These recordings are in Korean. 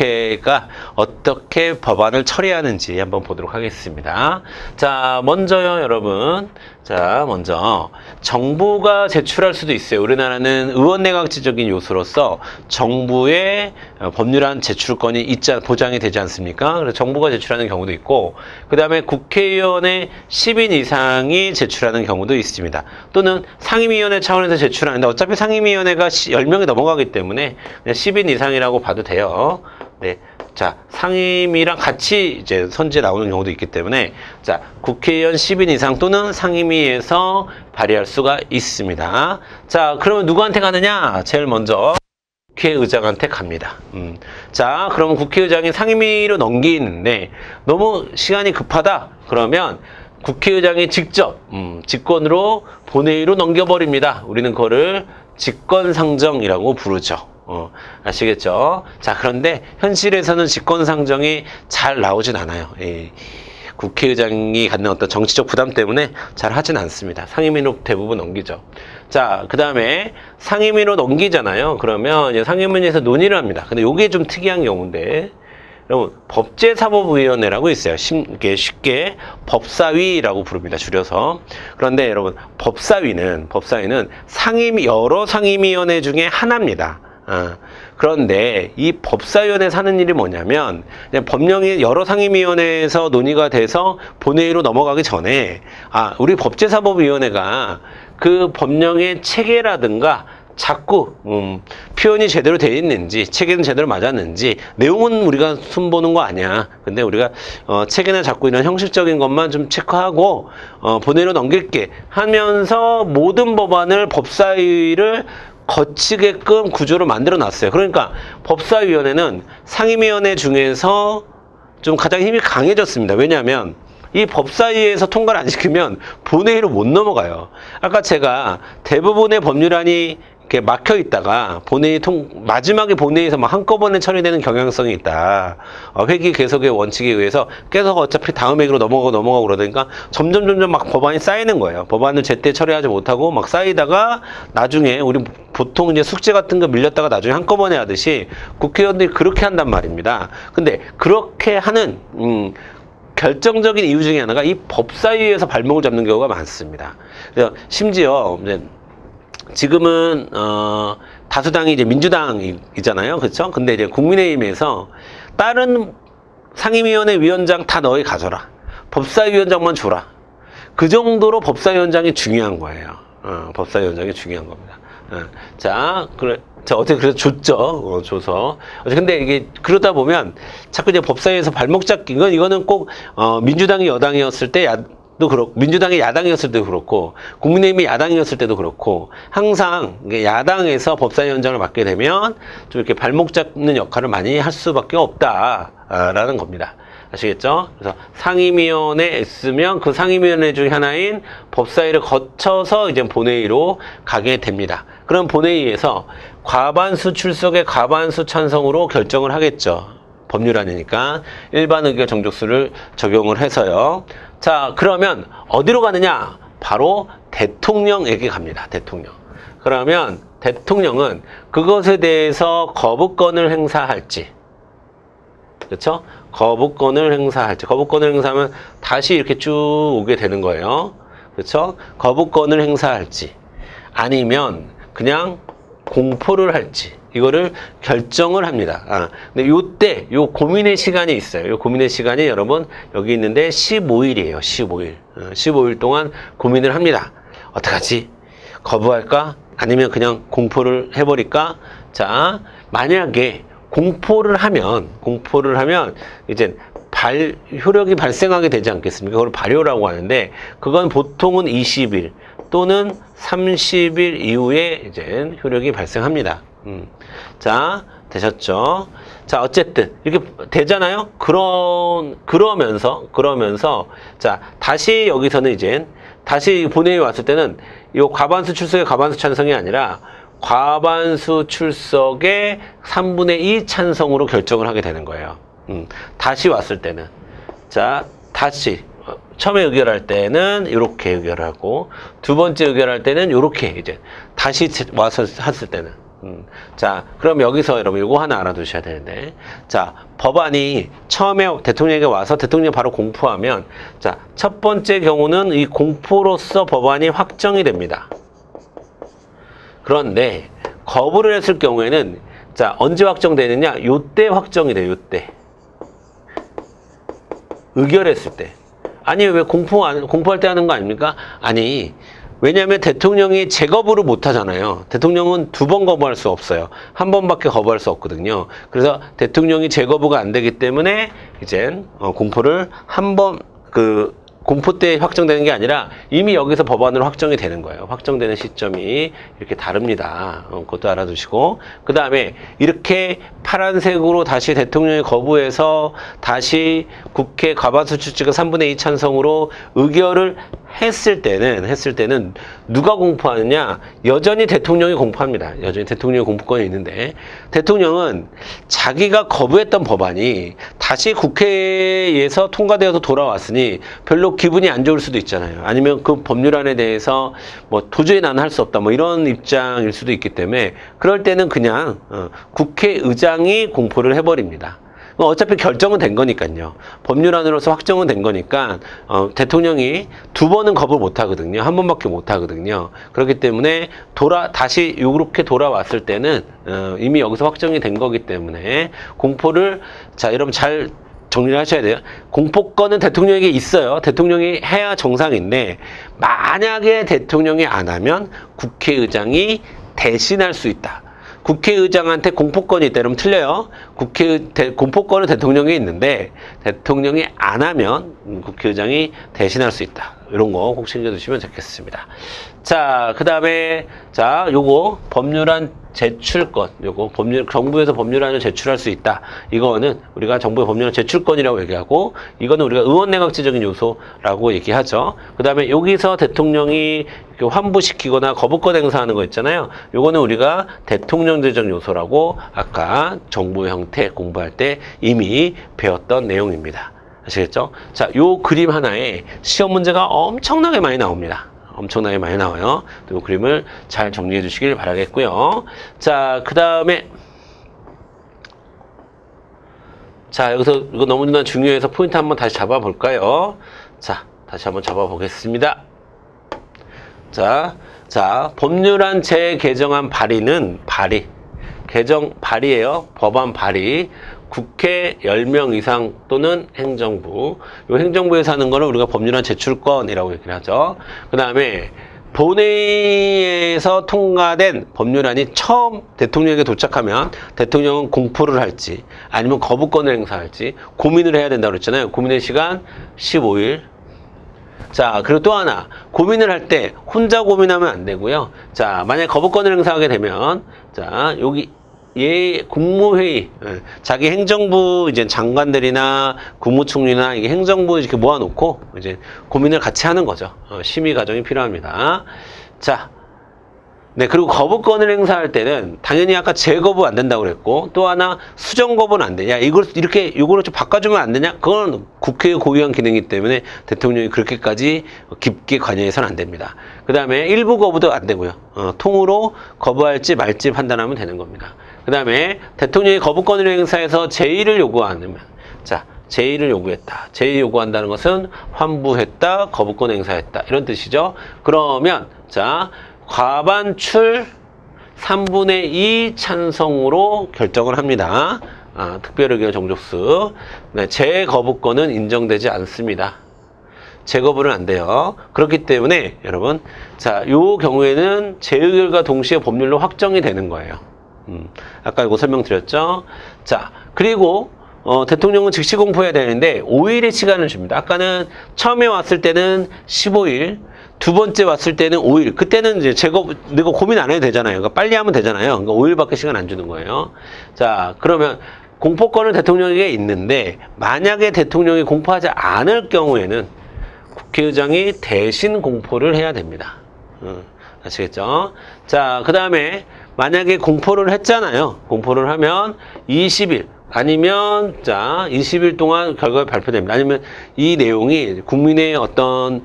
국회가 어떻게 법안을 처리하는지 한번 보도록 하겠습니다. 자, 먼저요, 여러분. 자, 먼저 정부가 제출할 수도 있어요. 우리나라는 의원내각제적인 요소로서 정부의 법률안 제출권이 보장이 되지 않습니까? 그래서 정부가 제출하는 경우도 있고, 그 다음에 국회의원의 10인 이상이 제출하는 경우도 있습니다. 또는 상임위원회 차원에서 제출하는데 어차피 상임위원회가 10명이 넘어가기 때문에 그냥 10인 이상이라고 봐도 돼요. 네. 자, 상임위랑 같이 이제 선지에 나오는 경우도 있기 때문에, 자, 국회의원 10인 이상 또는 상임위에서 발의할 수가 있습니다. 자, 그러면 누구한테 가느냐? 제일 먼저 국회의장한테 갑니다. 자, 그러면 국회의장이 상임위로 넘기는데 너무 시간이 급하다. 그러면 국회의장이 직접 직권으로 본회의로 넘겨버립니다. 우리는 그거를 직권상정이라고 부르죠. 아시겠죠? 자, 그런데 현실에서는 직권상정이 잘 나오진 않아요. 국회의장이 갖는 어떤 정치적 부담 때문에 잘 하진 않습니다. 상임위로 대부분 넘기죠. 자, 그 다음에 상임위로 넘기잖아요. 그러면 이제 상임위에서 논의를 합니다. 근데 이게 좀 특이한 경우인데, 여러분, 법제사법위원회라고 있어요. 쉽게 법사위라고 부릅니다. 줄여서. 그런데 여러분, 법사위는 여러 상임위원회 중에 하나입니다. 그런데 이 법사위원회 사는 일이 뭐냐면, 그냥 법령이 여러 상임위원회에서 논의가 돼서 본회의로 넘어가기 전에, 우리 법제사법위원회가 그 법령의 체계라든가 자꾸 표현이 제대로 되어 있는지, 체계는 제대로 맞았는지, 내용은 우리가 손보는 거 아니야. 근데 우리가 체계나 자꾸 이런 형식적인 것만 좀 체크하고 본회의로 넘길게 하면서 모든 법안을 법사위를 거치게끔 구조를 만들어 놨어요. 그러니까 법사위원회는 상임위원회 중에서 좀 가장 힘이 강해졌습니다. 왜냐하면 이 법사위에서 통과를 안 시키면 본회의로 못 넘어가요. 아까 제가 대부분의 법률안이 이렇게 막혀 있다가 마지막에 본회의에서 막 한꺼번에 처리되는 경향성이 있다. 회기 계속의 원칙에 의해서 계속 어차피 다음 회기로 넘어가고 그러니까 점점 막 법안이 쌓이는 거예요. 법안을 제때 처리하지 못하고 막 쌓이다가 나중에 우리 보통 이제 숙제 같은 거 밀렸다가 나중에 한꺼번에 하듯이 국회의원들이 그렇게 한단 말입니다. 근데 그렇게 하는 결정적인 이유 중에 하나가 이 법사위에서 발목을 잡는 경우가 많습니다. 그래서 심지어 이제 지금은 다수당이 이제 민주당이잖아요, 그렇죠? 근데 이제 국민의힘에서 다른 상임위원회 위원장 다 너희 가져라, 법사위원장만 줘라. 그 정도로 법사위원장이 중요한 거예요. 법사위원장이 중요한 겁니다. 자, 어떻게 그래서 줬죠. 줘서. 근데 이게 그러다 보면 자꾸 이제 법사위에서 발목 잡기, 이거는 꼭 민주당이 여당이었을 때도 그렇고, 민주당이 야당이었을 때도 그렇고, 국민의힘이 야당이었을 때도 그렇고, 항상 야당에서 법사위원장을 맡게 되면 좀 이렇게 발목 잡는 역할을 많이 할 수밖에 없다라는 겁니다. 아시겠죠? 그래서 상임위원회에 있으면 그 상임위원회 중 하나인 법사위를 거쳐서 이제 본회의로 가게 됩니다. 그럼 본회의에서 과반수 출석의 과반수 찬성으로 결정을 하겠죠. 법률안이니까 일반 의결 정족수를 적용을 해서요. 자, 그러면 어디로 가느냐? 바로 대통령에게 갑니다. 대통령. 그러면 대통령은 그것에 대해서 거부권을 행사할지, 그렇죠? 거부권을 행사하면 다시 이렇게 쭉 오게 되는 거예요. 그렇죠? 거부권을 행사할지, 아니면 그냥 공포를 할지, 이거를 결정을 합니다. 근데 요때 요 고민의 시간이 있어요. 요 고민의 시간이 여러분 여기 있는데 15일이에요. 15일. 15일 동안 고민을 합니다. 어떡하지? 거부할까? 아니면 그냥 공포를 해버릴까? 자, 만약에 공포를 하면 이제 효력이 발생하게 되지 않겠습니까? 그걸 발효라고 하는데, 그건 보통은 20일 또는 30일 이후에 이제 효력이 발생합니다. 자, 되셨죠? 자, 어쨌든 이렇게 되잖아요. 그러면서 자, 다시 여기서는 이제 다시 본회의 왔을 때는 이 과반수 출석의 과반수 찬성이 아니라 과반수 출석의 3분의 2 찬성으로 결정을 하게 되는 거예요. 다시 왔을 때는, 자, 다시 처음에 의결할 때는 이렇게 의결하고, 두 번째 의결할 때는 이렇게, 이제 다시 와서 했을 때는 자, 그럼 여기서 여러분 이거 하나 알아두셔야 되는데, 자, 법안이 처음에 대통령에게 와서 대통령이 바로 공포하면, 자, 첫 번째 경우는 이 공포로서 법안이 확정이 됩니다. 그런데 거부를 했을 경우에는, 자, 언제 확정되느냐? 요때 확정이 돼요. 요때 의결했을 때. 아니, 왜 공포할 때 하는 거 아닙니까? 아니, 왜냐하면 대통령이 재거부를 못 하잖아요. 대통령은 2번 거부할 수 없어요. 1번밖에 거부할 수 없거든요. 그래서 대통령이 재거부가 안 되기 때문에 이젠 공포를 공포 때 확정되는 게 아니라 이미 여기서 법안으로 확정이 되는 거예요. 확정되는 시점이 이렇게 다릅니다. 그것도 알아두시고, 그 다음에 이렇게 파란색으로 다시 대통령이 거부해서 다시 국회 과반수 추측의 3분의 2 찬성으로 의결을 했을 때는 누가 공포하느냐? 여전히 대통령이 공포합니다. 여전히 대통령의 공포권이 있는데, 대통령은 자기가 거부했던 법안이 다시 국회에서 통과되어서 돌아왔으니 별로 기분이 안 좋을 수도 있잖아요. 아니면 그 법률안에 대해서 뭐 도저히 나는 할 수 없다, 뭐 이런 입장일 수도 있기 때문에, 그럴 때는 그냥 국회의장이 공포를 해버립니다. 어차피 결정은 된 거니까요. 법률안으로서 확정은 된 거니까 대통령이 2번은 거부를 못 하거든요. 1번밖에 못 하거든요. 그렇기 때문에 다시 이렇게 돌아왔을 때는 이미 여기서 확정이 된 거기 때문에 공포를, 자, 여러분 잘 정리를 하셔야 돼요. 공포권은 대통령에게 있어요. 대통령이 해야 정상인데, 만약에 대통령이 안 하면 국회의장이 대신할 수 있다. 국회의장한테 공포권이 있다. 이러면 틀려요. 공포권은 대통령이 있는데 대통령이 안 하면 국회의장이 대신할 수 있다. 이런 거 꼭 챙겨두시면 좋겠습니다. 자, 그 다음에, 자, 요거 법률안 제출권, 요거 정부에서 법률안을 제출할 수 있다. 이거는 우리가 정부의 법률안 제출권이라고 얘기하고, 이거는 우리가 의원내각제적인 요소라고 얘기하죠. 그 다음에 여기서 대통령이 환부시키거나 거부권 행사하는 거 있잖아요. 요거는 우리가 대통령제적 요소라고 아까 정부 형태 공부할 때 이미 배웠던 내용입니다. 아시겠죠? 자, 요 그림 하나에 시험 문제가 엄청나게 많이 나옵니다. 엄청나게 많이 나와요. 이 그림을 잘 정리해 주시길 바라겠고요. 자, 그 다음에, 자, 여기서 이거 너무나 중요해서 포인트 한번 다시 잡아 볼까요? 자, 다시 한번 잡아 보겠습니다. 자, 법률안 재개정안 발의는 발의예요. 법안 발의. 국회 10명 이상 또는 행정부. 이 행정부에서 하는 거는 우리가 법률안 제출권이라고 얘기를 하죠. 그 다음에 본회의에서 통과된 법률안이 처음 대통령에게 도착하면 대통령은 공포를 할지 아니면 거부권을 행사할지 고민을 해야 된다고 그랬잖아요. 고민의 시간 15일. 자, 그리고 또 하나, 고민을 할 때 혼자 고민하면 안 되고요. 자, 만약에 거부권을 행사하게 되면, 자, 여기 국무회의, 자기 행정부 이제 장관들이나 국무총리나 이게 행정부 이렇게 모아놓고 이제 고민을 같이 하는 거죠. 심의 과정이 필요합니다. 자, 네, 그리고 거부권을 행사할 때는 당연히 아까 재거부 안 된다고 그랬고, 또 하나 수정거부는 안 돼. 야, 이거를 좀 바꿔주면 안 되냐? 그건 국회의 고유한 기능이기 때문에 대통령이 그렇게까지 깊게 관여해서는 안 됩니다. 그 다음에 일부 거부도 안 되고요. 통으로 거부할지 말지 판단하면 되는 겁니다. 그 다음에 대통령이 거부권을 행사해서 제의를 요구하면, 자, 제의를 요구했다. 제의 요구한다는 것은 환부했다, 거부권 행사했다, 이런 뜻이죠. 그러면, 자, 과반출 3분의 2 찬성으로 결정을 합니다. 특별의견 정족수. 네, 재거부권은 인정되지 않습니다. 재거부는 안 돼요. 그렇기 때문에 여러분, 자, 요 경우에는 재의결과 동시에 법률로 확정이 되는 거예요. 아까 이거 설명드렸죠. 자, 그리고 대통령은 즉시 공포해야 되는데 5일의 시간을 줍니다. 아까는 처음에 왔을 때는 15일, 두 번째 왔을 때는 5일. 그때는 이제 내가 고민 안 해도 되잖아요. 그러니까 빨리 하면 되잖아요. 그러니까 5일밖에 시간 안 주는 거예요. 자, 그러면 공포권은 대통령에게 있는데 만약에 대통령이 공포하지 않을 경우에는 국회의장이 대신 공포를 해야 됩니다. 아시겠죠? 자, 그 다음에 만약에 공포를 했잖아요. 공포를 하면 20일 아니면, 자, 20일 동안 결과가 발표됩니다. 아니면 이 내용이 국민의 어떤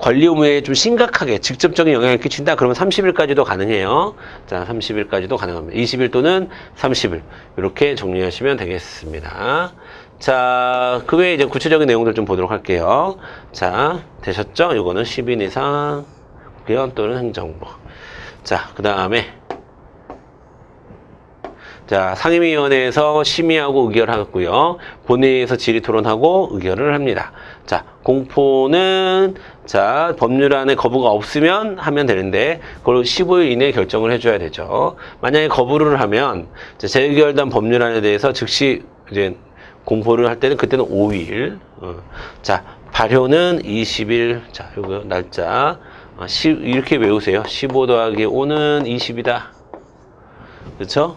권리 의무에 좀 심각하게 직접적인 영향을 끼친다. 그러면 30일까지도 가능해요. 자, 30일까지도 가능합니다. 20일 또는 30일. 이렇게 정리하시면 되겠습니다. 자, 그 외에 이제 구체적인 내용들 좀 보도록 할게요. 자, 되셨죠? 이거는 10인 이상 국회의원 또는 행정부. 자, 그 다음에 자, 상임위원회에서 심의하고 의결하고요. 본회의에서 질의 토론하고 의결을 합니다. 자, 공포는 자, 법률안에 거부가 없으면 하면 되는데 그걸 15일 이내에 결정을 해줘야 되죠. 만약에 거부를 하면 재의결된 법률안에 대해서 즉시 이제 공포를 할 때는 그때는 5일. 자, 발효는 20일. 자, 요거 날짜 이렇게 외우세요. 15 더하기 5는 20이다. 그렇죠?